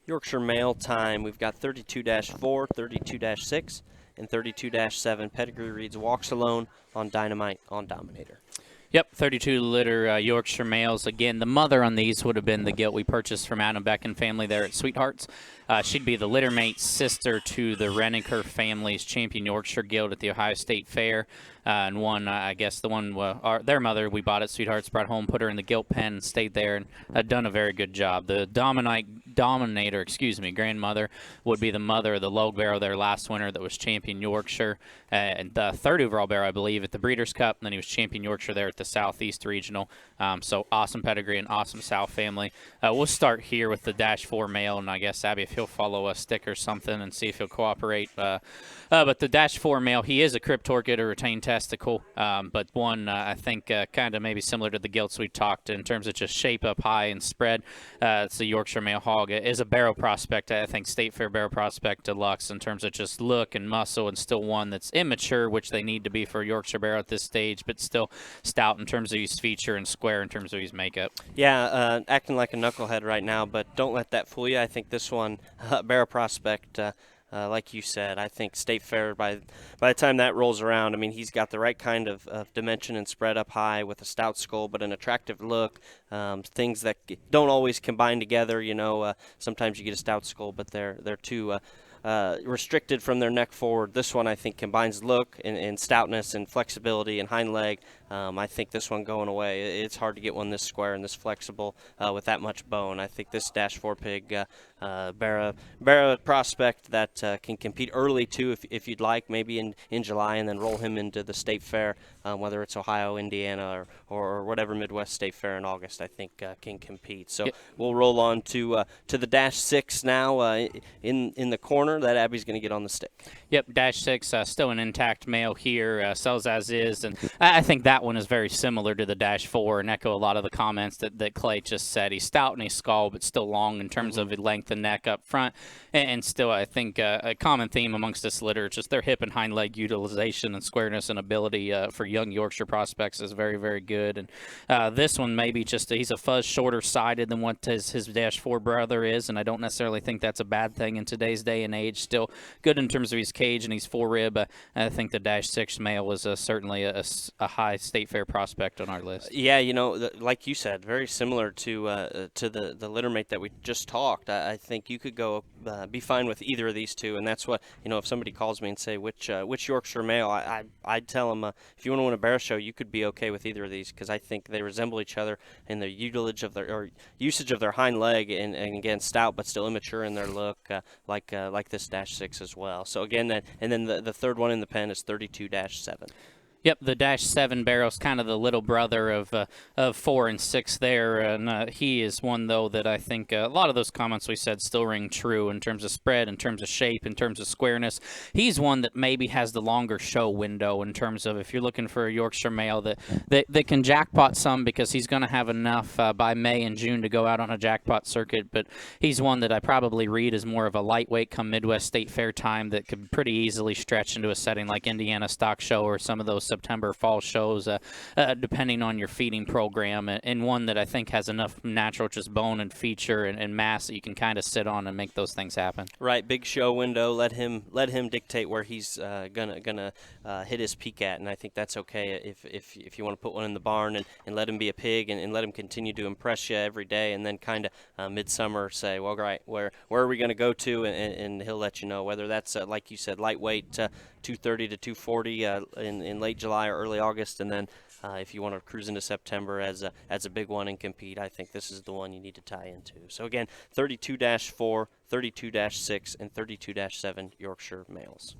Yorkshire Male time, we've got 32-4, 32-6, and 32-7. Pedigree reads Walks Alone on Dynamite on Dominator. Yep, 32-litter Yorkshire males. Again, the mother on these would have been the gilt we purchased from Adam Beck and family there at Sweethearts. She'd be the littermate sister to the Renneker family's champion Yorkshire gilt at the Ohio State Fair. And one, I guess the one, their mother we bought at Sweethearts, brought home, put her in the gilt pen, and stayed there, and had done a very good job. The Dominator, grandmother, would be the mother of the Logue Barrow there last winter that was champion Yorkshire, and the third overall barrow, I believe, at the Breeders' Cup, and then he was champion Yorkshire there at the Southeast Regional. So awesome pedigree and awesome South family. We'll start here with the -4 male, and I guess, Abby, if he'll follow a stick or something and see if he'll cooperate. But the -4 male, he is a Cryptorchid or retained testicle, but one I think kind of maybe similar to the gilts we talked in terms of just shape up high and spread. It's a Yorkshire male hog. It is a barrow prospect, I think State Fair barrow prospect deluxe in terms of just look and muscle, and still one that's immature, which they need to be for a Yorkshire barrow at this stage, but still stout in terms of his feature and square in terms of his makeup. Yeah, acting like a knucklehead right now, but don't let that fool you. I think this one, barrow prospect, like you said, I think State Fair, by the time that rolls around, I mean, he's got the right kind of dimension and spread up high with a stout skull, but an attractive look, things that don't always combine together. Sometimes you get a stout skull, but they're too restricted from their neck forward. This one, I think, combines look and stoutness and flexibility and hind leg. I think this one going away. It's hard to get one this square and this flexible with that much bone. I think this -4 pig barrow prospect that can compete early too, if you'd like, maybe in July, and then roll him into the State Fair, whether it's Ohio, Indiana, or whatever Midwest State Fair in August. I think can compete. So Yep. We'll roll on to the -6 now in the corner that Abby's going to get on the stick. Yep, -6, still an intact male here, sells as is, and I think that one is very similar to the -4 and echo a lot of the comments that Clay just said. He's stout and he's skull, but still long in terms of length and neck up front, and still I think a common theme amongst this litter is just their hip and hind leg utilization and squareness and ability for young Yorkshire prospects is very, very good. And this one maybe just he's a fuzz shorter sided than what his -4 brother is, and I don't necessarily think that's a bad thing in today's day and age. Still good in terms of his cage and his four-rib. I think the -6 male was certainly a high State Fair prospect on our list. Yeah, like you said, very similar to the littermate that we just talked. I think you could go be fine with either of these two, and that's what, if somebody calls me and say which Yorkshire male, I'd tell them if you want to win a barrow show, you could be okay with either of these, because I think they resemble each other in the usage of their hind leg, and again, stout but still immature in their look, like this -6 as well. So again, and then the third one in the pen is 32-7. Yep, the -7 barrow's kind of the little brother of 4 and 6 there, and he is one, though, that I think a lot of those comments we said still ring true in terms of spread, in terms of shape, in terms of squareness. He's one that maybe has the longer show window in terms of if you're looking for a Yorkshire male that can jackpot some, because he's going to have enough by May and June to go out on a jackpot circuit, but he's one that I probably read as more of a lightweight come Midwest State Fair time that could pretty easily stretch into a setting like Indiana Stock Show or some of those September fall shows, depending on your feeding program, and one that I think has enough natural just bone and feature and mass that you can kind of sit on and make those things happen. Right, big show window. Let him dictate where he's gonna hit his peak at, and I think that's okay if you want to put one in the barn and let him be a pig and let him continue to impress you every day, and then kind of midsummer say, well, right, where are we going to go to, and he'll let you know, whether that's like you said, lightweight 230 to 240 in late July or early August, and then if you want to cruise into September as a big one and compete, I think this is the one you need to tie into. So again, 32-4, 32-6, and 32-7 Yorkshire males.